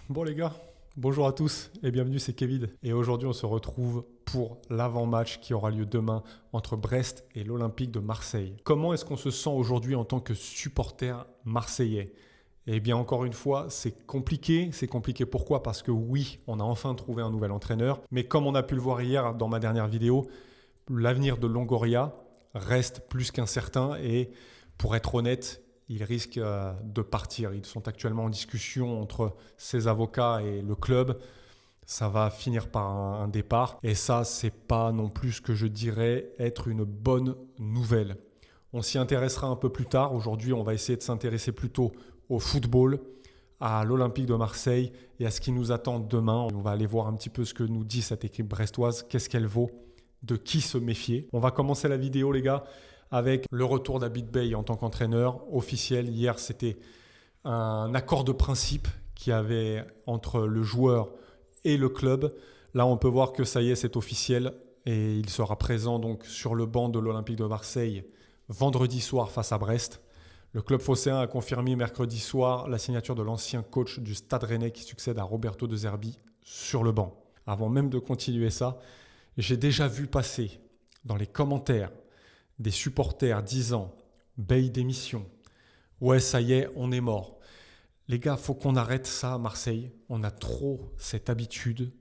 Bon les gars, bonjour à tous et bienvenue, c'est Kevin. Et aujourd'hui on se retrouve pour l'avant-match qui aura lieu demain entre Brest et l'Olympique de Marseille. Comment est-ce qu'on se sent aujourd'hui en tant que supporter marseillais? Eh bien encore une fois, c'est compliqué. C'est compliqué pourquoi? Parce que oui, on a enfin trouvé un nouvel entraîneur. Mais comme on a pu le voir hier dans ma dernière vidéo, l'avenir de Longoria reste plus qu'incertain et pour être honnête, il risque de partir. Ils sont actuellement en discussion entre ses avocats et le club. Ça va finir par un départ. Et ça, c'est pas non plus ce que je dirais être une bonne nouvelle. On s'y intéressera un peu plus tard. Aujourd'hui, on va essayer de s'intéresser plutôt au football, à l'Olympique de Marseille et à ce qui nous attend demain. On va aller voir un petit peu ce que nous dit cette équipe brestoise, qu'est-ce qu'elle vaut, de qui se méfier. On va commencer la vidéo, les gars, avec le retour d'Abid Bey en tant qu'entraîneur officiel. Hier, c'était un accord de principe qu'il y avait entre le joueur et le club. Là, on peut voir que ça y est, c'est officiel et il sera présent donc sur le banc de l'Olympique de Marseille vendredi soir face à Brest. Le club phocéen a confirmé mercredi soir la signature de l'ancien coach du Stade Rennais qui succède à Roberto De Zerbi sur le banc. Avant même de continuer ça, j'ai déjà vu passer dans les commentaires des supporters disant « Bey démission ». Ouais, ça y est, on est mort. Les gars, il faut qu'on arrête ça à Marseille. On a trop cette habitude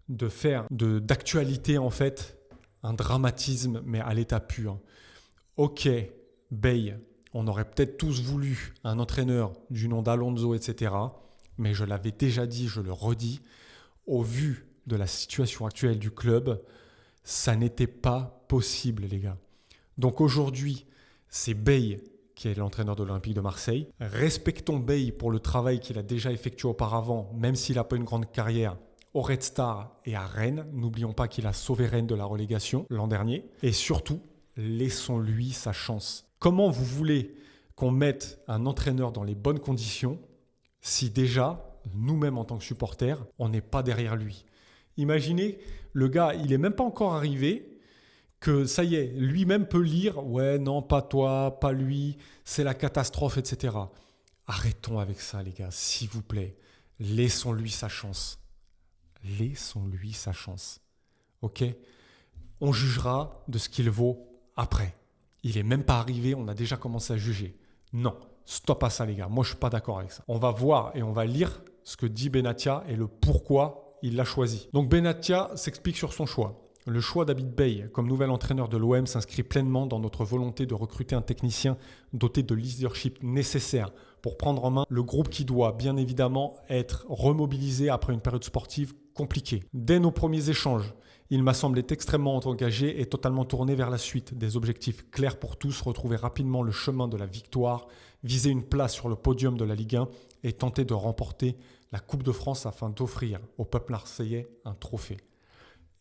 de faire d'actualité en fait un dramatisme, mais à l'état pur. Ok, Bey, on aurait peut-être tous voulu un entraîneur du nom d'Alonso, etc. Mais je l'avais déjà dit, je le redis, au vu de la situation actuelle du club, ça n'était pas possible, les gars. Donc aujourd'hui, c'est Bey qui est l'entraîneur de l'Olympique de Marseille. Respectons Bey pour le travail qu'il a déjà effectué auparavant, même s'il n'a pas une grande carrière, au Red Star et à Rennes. N'oublions pas qu'il a sauvé Rennes de la relégation l'an dernier. Et surtout, laissons-lui sa chance. Comment vous voulez qu'on mette un entraîneur dans les bonnes conditions si déjà, nous-mêmes en tant que supporters, on n'est pas derrière lui? Imaginez, le gars, il n'est même pas encore arrivé, que ça y est, lui-même peut lire « Ouais, non, pas toi, pas lui, c'est la catastrophe, etc. » Arrêtons avec ça, les gars, s'il vous plaît. Laissons-lui sa chance. Laissons-lui sa chance. Ok? On jugera de ce qu'il vaut après. Il n'est même pas arrivé, on a déjà commencé à juger. Non, stop à ça, les gars. Moi, je ne suis pas d'accord avec ça. On va voir et on va lire ce que dit Benatia et le pourquoi il l'a choisi. Donc, Benatia s'explique sur son choix. Le choix d'Abid Bey comme nouvel entraîneur de l'OM s'inscrit pleinement dans notre volonté de recruter un technicien doté de leadership nécessaire pour prendre en main le groupe qui doit bien évidemment être remobilisé après une période sportive compliquée. Dès nos premiers échanges, il m'a semblé extrêmement engagé et totalement tourné vers la suite. Des objectifs clairs pour tous, retrouver rapidement le chemin de la victoire, viser une place sur le podium de la Ligue 1 et tenter de remporter la Coupe de France afin d'offrir au peuple marseillais un trophée.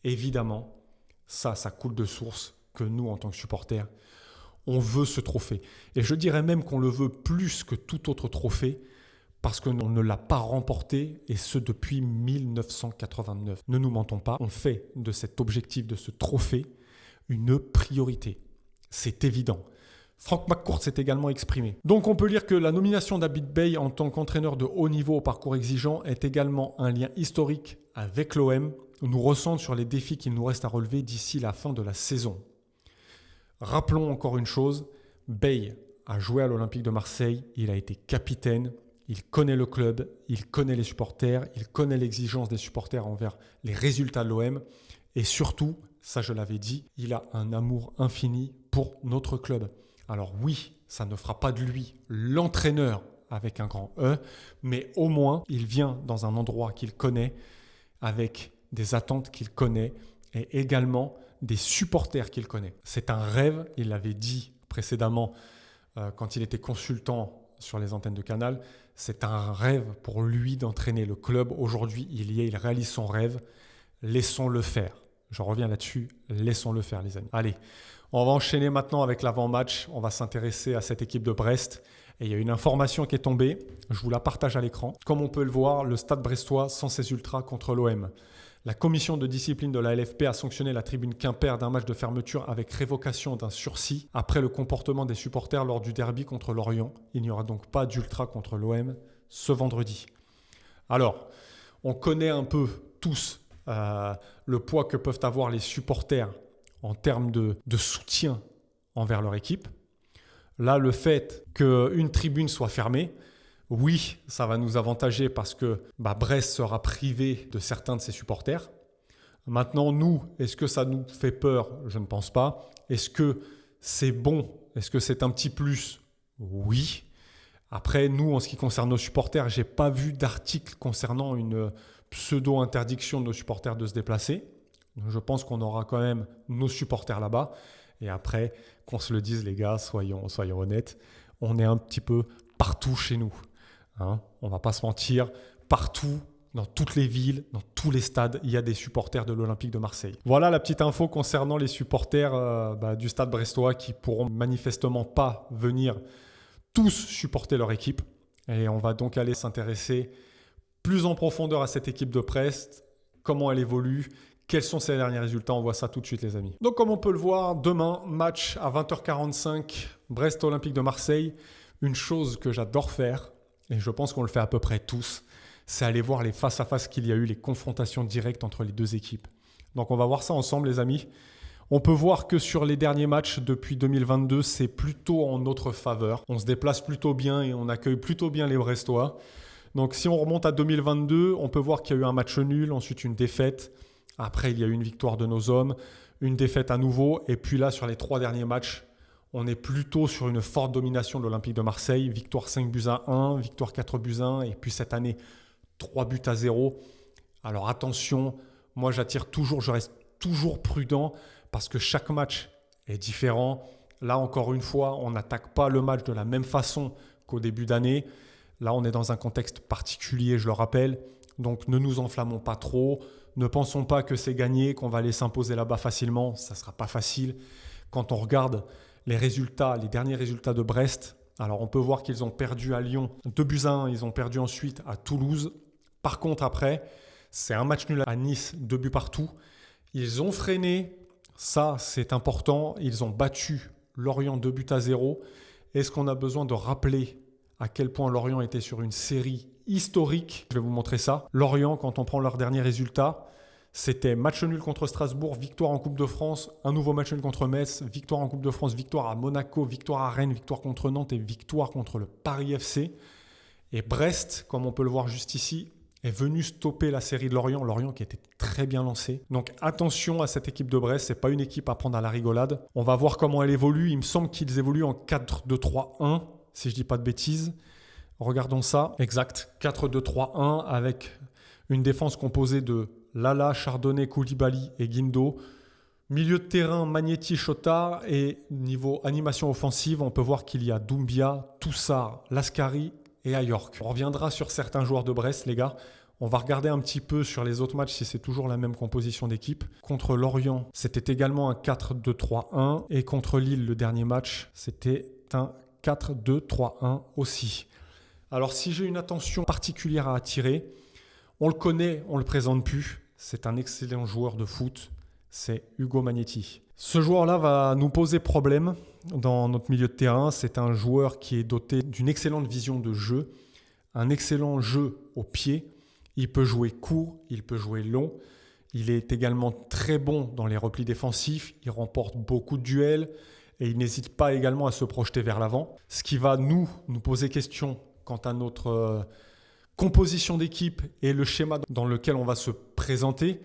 Évidemment, ça coule de source que nous, en tant que supporters, on veut ce trophée. Et je dirais même qu'on le veut plus que tout autre trophée parce qu'on ne l'a pas remporté et ce depuis 1989. Ne nous mentons pas, on fait de cet objectif, de ce trophée, une priorité. C'est évident. Franck McCourt s'est également exprimé. Donc on peut lire que la nomination d'Abid Bey en tant qu'entraîneur de haut niveau au parcours exigeant est également un lien historique avec l'OM, nous ressente sur les défis qu'il nous reste à relever d'ici la fin de la saison. Rappelons encore une chose, Bey a joué à l'Olympique de Marseille, il a été capitaine, il connaît le club, il connaît les supporters, il connaît l'exigence des supporters envers les résultats de l'OM et surtout, ça je l'avais dit, il a un amour infini pour notre club. Alors oui, ça ne fera pas de lui l'entraîneur avec un grand E, mais au moins il vient dans un endroit qu'il connaît avec des attentes qu'il connaît et également des supporters qu'il connaît. C'est un rêve, il l'avait dit précédemment quand il était consultant sur les antennes de Canal, c'est un rêve pour lui d'entraîner le club. Aujourd'hui, il réalise son rêve. Laissons-le faire. Je reviens là-dessus, laissons-le faire les amis. Allez, on va enchaîner maintenant avec l'avant-match. On va s'intéresser à cette équipe de Brest. Et il y a une information qui est tombée, je vous la partage à l'écran. Comme on peut le voir, le Stade brestois sans ses ultras contre l'OM. La commission de discipline de la LFP a sanctionné la tribune Quimper d'un match de fermeture avec révocation d'un sursis après le comportement des supporters lors du derby contre Lorient. Il n'y aura donc pas d'ultra contre l'OM ce vendredi. Alors, on connaît un peu tous le poids que peuvent avoir les supporters en termes de soutien envers leur équipe. Là, le fait qu'une tribune soit fermée, oui, ça va nous avantager parce que Brest sera privé de certains de ses supporters. Maintenant, nous, est-ce que ça nous fait peur? Je ne pense pas. Est-ce que c'est bon? Est-ce que c'est un petit plus? Oui. Après, nous, en ce qui concerne nos supporters, je n'ai pas vu d'article concernant une pseudo-interdiction de nos supporters de se déplacer. Donc, je pense qu'on aura quand même nos supporters là-bas. Et après, qu'on se le dise, les gars, soyons honnêtes, on est un petit peu partout chez nous. Hein, on ne va pas se mentir, partout, dans toutes les villes, dans tous les stades, il y a des supporters de l'Olympique de Marseille. Voilà la petite info concernant les supporters du stade brestois qui pourront manifestement pas venir tous supporter leur équipe. Et on va donc aller s'intéresser plus en profondeur à cette équipe de Brest, comment elle évolue, quels sont ses derniers résultats. On voit ça tout de suite, les amis. Donc, comme on peut le voir, demain, match à 20h45, Brest Olympique de Marseille. Une chose que j'adore faire, et je pense qu'on le fait à peu près tous, c'est aller voir les face-à-face qu'il y a eu, les confrontations directes entre les deux équipes. Donc, on va voir ça ensemble, les amis. On peut voir que sur les derniers matchs depuis 2022, c'est plutôt en notre faveur. On se déplace plutôt bien et on accueille plutôt bien les Brestois. Donc, si on remonte à 2022, on peut voir qu'il y a eu un match nul, ensuite une défaite. Après, il y a eu une victoire de nos hommes, une défaite à nouveau. Et puis là, sur les 3 derniers matchs, on est plutôt sur une forte domination de l'Olympique de Marseille. Victoire 5-1, victoire 4-1. Et puis cette année, 3-0. Alors attention, moi je reste toujours prudent parce que chaque match est différent. Là, encore une fois, on n'attaque pas le match de la même façon qu'au début d'année. Là, on est dans un contexte particulier, je le rappelle. Donc, ne nous enflammons pas trop. Ne pensons pas que c'est gagné, qu'on va aller s'imposer là-bas facilement. Ça ne sera pas facile. Quand on regarde les résultats, les derniers résultats de Brest, alors on peut voir qu'ils ont perdu à Lyon 2-1. Ils ont perdu ensuite à Toulouse. Par contre, après, c'est un match nul à Nice, 2 buts partout. Ils ont freiné. Ça, c'est important. Ils ont battu Lorient 2-0. Est-ce qu'on a besoin de rappeler à quel point Lorient était sur une série historique? Je vais vous montrer ça. Lorient, quand on prend leurs derniers résultats, c'était match nul contre Strasbourg, victoire en Coupe de France, un nouveau match nul contre Metz, victoire en Coupe de France, victoire à Monaco, victoire à Rennes, victoire contre Nantes et victoire contre le Paris FC. Et Brest, comme on peut le voir juste ici, est venu stopper la série de Lorient. Lorient qui était très bien lancé. Donc attention à cette équipe de Brest. Ce n'est pas une équipe à prendre à la rigolade. On va voir comment elle évolue. Il me semble qu'ils évoluent en 4-2-3-1, si je ne dis pas de bêtises. Regardons ça. Exact. 4-2-3-1 avec une défense composée de Lala, Chardonnay, Koulibaly et Guindo. Milieu de terrain, Magnetti, Chotard. Et niveau animation offensive, on peut voir qu'il y a Doumbia, Toussard, Lascari et à York. On reviendra sur certains joueurs de Brest, les gars. On va regarder un petit peu sur les autres matchs si c'est toujours la même composition d'équipe. Contre Lorient, c'était également un 4-2-3-1. Et contre Lille, le dernier match, c'était un 4-2-3-1 aussi. Alors, si j'ai une attention particulière à attirer, on le connaît, on ne le présente plus. C'est un excellent joueur de foot. C'est Hugo Magnetti. Ce joueur-là va nous poser problème dans notre milieu de terrain. C'est un joueur qui est doté d'une excellente vision de jeu, un excellent jeu au pied. Il peut jouer court, il peut jouer long. Il est également très bon dans les replis défensifs. Il remporte beaucoup de duels et il n'hésite pas également à se projeter vers l'avant. Ce qui va nous poser question quant à notre composition d'équipe et le schéma dans lequel on va se présenter.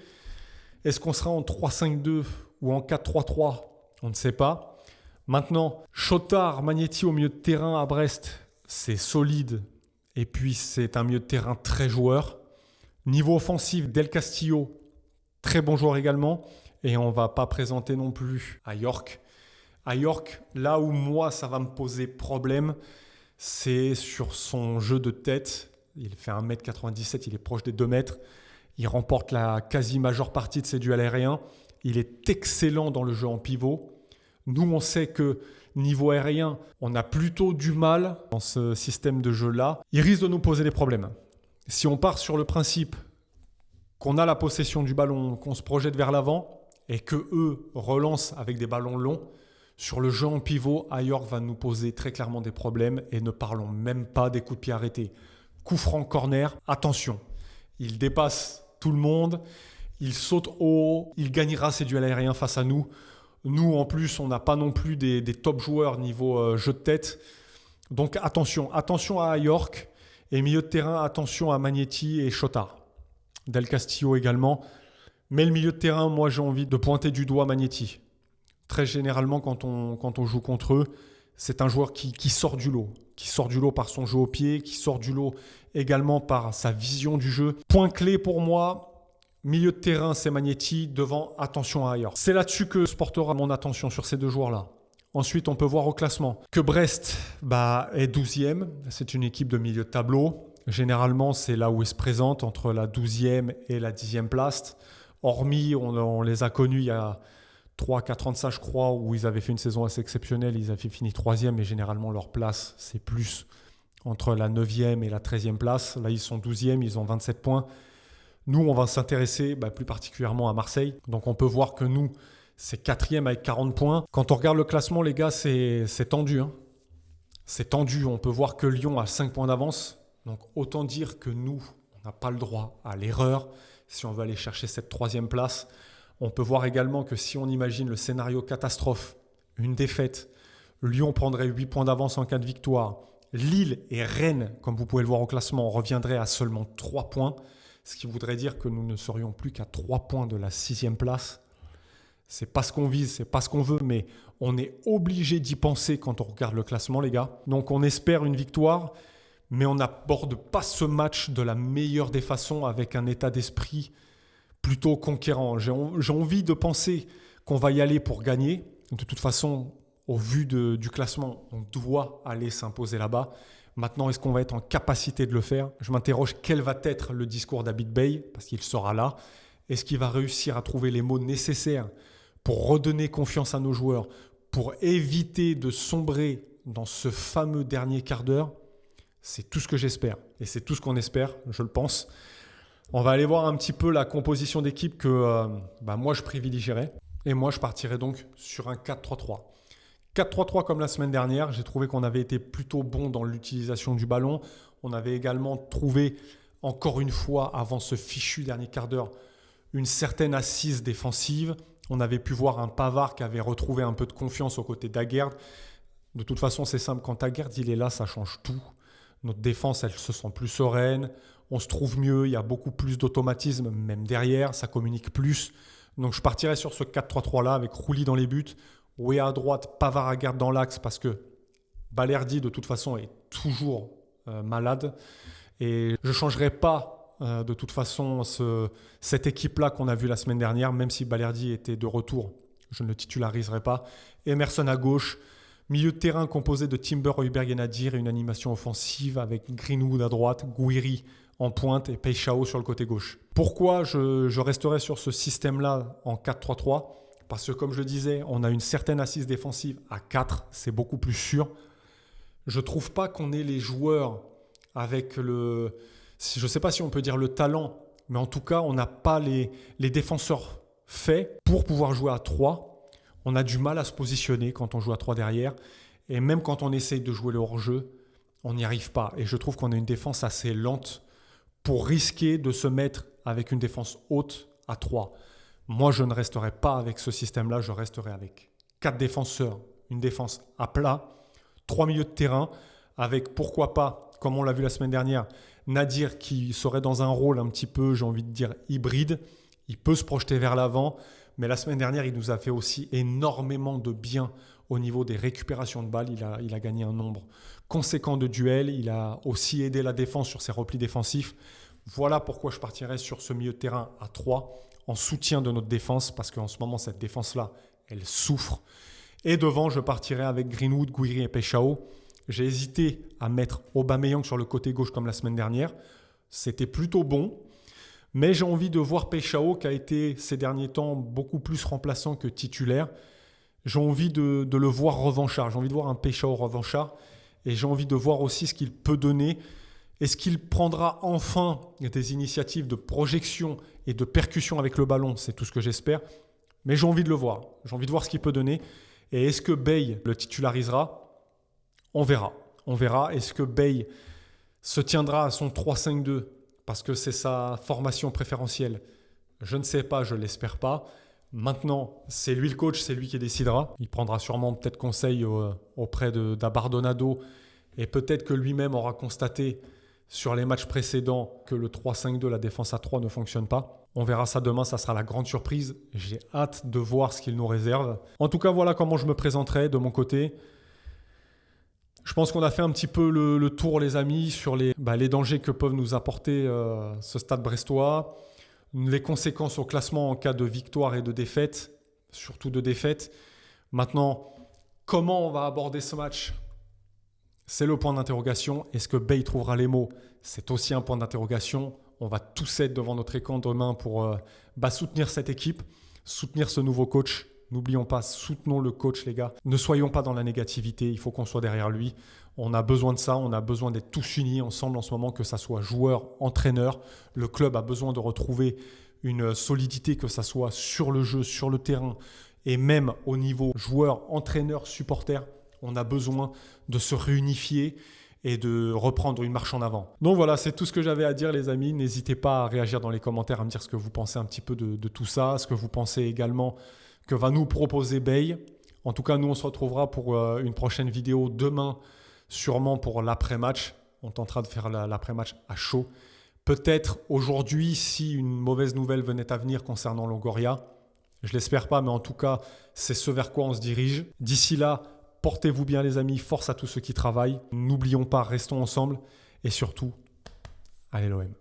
Est-ce qu'on sera en 3-5-2 ou en 4-3-3? On ne sait pas. Maintenant, Chotard, Magnetti au milieu de terrain à Brest, c'est solide. Et puis, c'est un milieu de terrain très joueur. Niveau offensif, Del Castillo, très bon joueur également. Et on ne va pas présenter non plus à York. À York, là où moi, ça va me poser problème, c'est sur son jeu de tête. Il fait 1m97, il est proche des 2 mètres. Il remporte la quasi-majeure partie de ses duels aériens. Il est excellent dans le jeu en pivot. Nous, on sait que niveau aérien, on a plutôt du mal dans ce système de jeu-là. Il risque de nous poser des problèmes. Si on part sur le principe qu'on a la possession du ballon, qu'on se projette vers l'avant et qu'eux relancent avec des ballons longs, sur le jeu en pivot, York va nous poser très clairement des problèmes et ne parlons même pas des coups de pied arrêtés. Coup franc, corner, attention. Il dépasse tout le monde. Il saute haut. Il gagnera ses duels aériens face à nous. Nous, en plus, on n'a pas non plus des top joueurs niveau jeu de tête. Donc attention à York. Et milieu de terrain, attention à Magnetti et Shota. Del Castillo également. Mais le milieu de terrain, moi, j'ai envie de pointer du doigt Magnetti. Très généralement, quand on joue contre eux, c'est un joueur qui sort du lot. Qui sort du lot par son jeu au pied, qui sort du lot également par sa vision du jeu. Point clé pour moi, milieu de terrain, c'est Magnetti. Devant, attention à York. C'est là-dessus que se portera mon attention sur ces deux joueurs-là. Ensuite, on peut voir au classement que Brest est 12e. C'est une équipe de milieu de tableau. Généralement, c'est là où ils se présentent, entre la 12e et la 10e place. Hormis, on les a connus il y a 3-4 ans de ça, je crois, où ils avaient fait une saison assez exceptionnelle. Ils avaient fini 3e et généralement, leur place, c'est plus entre la 9e et la 13e place. Là, ils sont 12e, ils ont 27 points. Nous, on va s'intéresser plus particulièrement à Marseille. Donc, on peut voir que nous, c'est 4e avec 40 points. Quand on regarde le classement, les gars, c'est tendu. C'est tendu. On peut voir que Lyon a 5 points d'avance. Donc, autant dire que nous, on n'a pas le droit à l'erreur si on veut aller chercher cette 3e place. On peut voir également que si on imagine le scénario catastrophe, une défaite, Lyon prendrait 8 points d'avance en cas de victoire. Lille et Rennes, comme vous pouvez le voir au classement, reviendraient à seulement 3 points. Ce qui voudrait dire que nous ne serions plus qu'à 3 points de la 6e place. C'est pas ce qu'on vise, c'est pas ce qu'on veut, mais on est obligé d'y penser quand on regarde le classement, les gars. Donc on espère une victoire, mais on n'aborde pas ce match de la meilleure des façons avec un état d'esprit plutôt conquérant. J'ai envie de penser qu'on va y aller pour gagner. De toute façon, au vu du classement, on doit aller s'imposer là-bas. Maintenant, est-ce qu'on va être en capacité de le faire? Je m'interroge quel va être le discours d'Abid Bey, parce qu'il sera là. Est-ce qu'il va réussir à trouver les mots nécessaires pour redonner confiance à nos joueurs, pour éviter de sombrer dans ce fameux dernier quart d'heure? C'est tout ce que j'espère. Et c'est tout ce qu'on espère, je le pense. On va aller voir un petit peu la composition d'équipe que moi, je privilégierais. Et moi, je partirais donc sur un 4-3-3. 4-3-3 comme la semaine dernière. J'ai trouvé qu'on avait été plutôt bon dans l'utilisation du ballon. On avait également trouvé, encore une fois, avant ce fichu dernier quart d'heure, une certaine assise défensive. On avait pu voir un Pavard qui avait retrouvé un peu de confiance aux côtés d'Aguerd. De toute façon, c'est simple. Quand Aguerd il est là, ça change tout. Notre défense, elle se sent plus sereine. On se trouve mieux. Il y a beaucoup plus d'automatisme, même derrière. Ça communique plus. Donc, je partirais sur ce 4-3-3-là avec Rouli dans les buts. Oué à droite, Pavard Aguerd dans l'axe parce que Balerdi, de toute façon, est toujours malade. Et je ne changerai pas de toute façon cette équipe-là qu'on a vue la semaine dernière, même si Balerdi était de retour, je ne le titulariserai pas. Emerson à gauche, milieu de terrain composé de Timber, Højbjerg et Nadir et une animation offensive avec Greenwood à droite, Gouiri en pointe et Peixao sur le côté gauche. Pourquoi je resterai sur ce système-là en 4-3-3 ? Parce que comme je le disais, on a une certaine assise défensive à 4, c'est beaucoup plus sûr. Je ne trouve pas qu'on ait les joueurs avec le... Je ne sais pas si on peut dire le talent, mais en tout cas, on n'a pas les défenseurs faits pour pouvoir jouer à 3. On a du mal à se positionner quand on joue à 3 derrière. Et même quand on essaye de jouer le hors-jeu, on n'y arrive pas. Et je trouve qu'on a une défense assez lente pour risquer de se mettre avec une défense haute à 3. Moi, je ne resterai pas avec ce système-là. Je resterai avec 4 défenseurs, une défense à plat, 3 milieux de terrain, avec pourquoi pas, comme on l'a vu la semaine dernière, Nadir qui serait dans un rôle un petit peu, j'ai envie de dire, hybride. Il peut se projeter vers l'avant, mais la semaine dernière, il nous a fait aussi énormément de bien au niveau des récupérations de balles. Il a gagné un nombre conséquent de duels. Il a aussi aidé la défense sur ses replis défensifs. Voilà pourquoi je partirais sur ce milieu de terrain à 3 en soutien de notre défense, parce qu'en ce moment, cette défense-là, elle souffre. Et devant, je partirais avec Greenwood, Gouiri et Peixao. J'ai hésité à mettre Aubameyang sur le côté gauche comme la semaine dernière. C'était plutôt bon. Mais j'ai envie de voir Peixao qui a été ces derniers temps beaucoup plus remplaçant que titulaire. J'ai envie de le voir revanchard. J'ai envie de voir un Peixao revanchard. Et j'ai envie de voir aussi ce qu'il peut donner. Est-ce qu'il prendra enfin des initiatives de projection et de percussion avec le ballon? C'est tout ce que j'espère. Mais j'ai envie de le voir. J'ai envie de voir ce qu'il peut donner. Et est-ce que Bey le titularisera? On verra. On verra. Est-ce que Bey se tiendra à son 3-5-2? parce que c'est sa formation préférentielle. Je ne sais pas, je ne l'espère pas. Maintenant, c'est lui le coach, c'est lui qui décidera. Il prendra sûrement peut-être conseil auprès d'Abardonado et peut-être que lui-même aura constaté sur les matchs précédents que le 3-5-2, la défense à 3 ne fonctionne pas. On verra ça demain, ça sera la grande surprise. J'ai hâte de voir ce qu'il nous réserve. En tout cas, voilà comment je me présenterai de mon côté. Je pense qu'on a fait un petit peu le tour, les amis, sur les dangers que peuvent nous apporter ce stade brestois, les conséquences au classement en cas de victoire et de défaite, surtout de défaite. Maintenant, comment on va aborder ce match ? C'est le point d'interrogation. Est-ce que Bay trouvera les mots ? C'est aussi un point d'interrogation. On va tous être devant notre écran demain pour soutenir cette équipe, soutenir ce nouveau coach. N'oublions pas, soutenons le coach, les gars. Ne soyons pas dans la négativité, il faut qu'on soit derrière lui. On a besoin de ça, on a besoin d'être tous unis ensemble en ce moment, que ça soit joueurs, entraîneurs. Le club a besoin de retrouver une solidité, que ça soit sur le jeu, sur le terrain et même au niveau joueurs, entraîneurs, supporters. On a besoin de se réunifier et de reprendre une marche en avant. Donc voilà, c'est tout ce que j'avais à dire, les amis. N'hésitez pas à réagir dans les commentaires, à me dire ce que vous pensez un petit peu de tout ça, ce que vous pensez également que va nous proposer Bay. En tout cas, nous, on se retrouvera pour une prochaine vidéo demain, sûrement pour l'après-match. On tentera de faire l'après-match à chaud. Peut-être aujourd'hui, si une mauvaise nouvelle venait à venir concernant Longoria. Je ne l'espère pas, mais en tout cas, c'est ce vers quoi on se dirige. D'ici là, portez-vous bien, les amis. Force à tous ceux qui travaillent. N'oublions pas, restons ensemble. Et surtout, allez l'OM.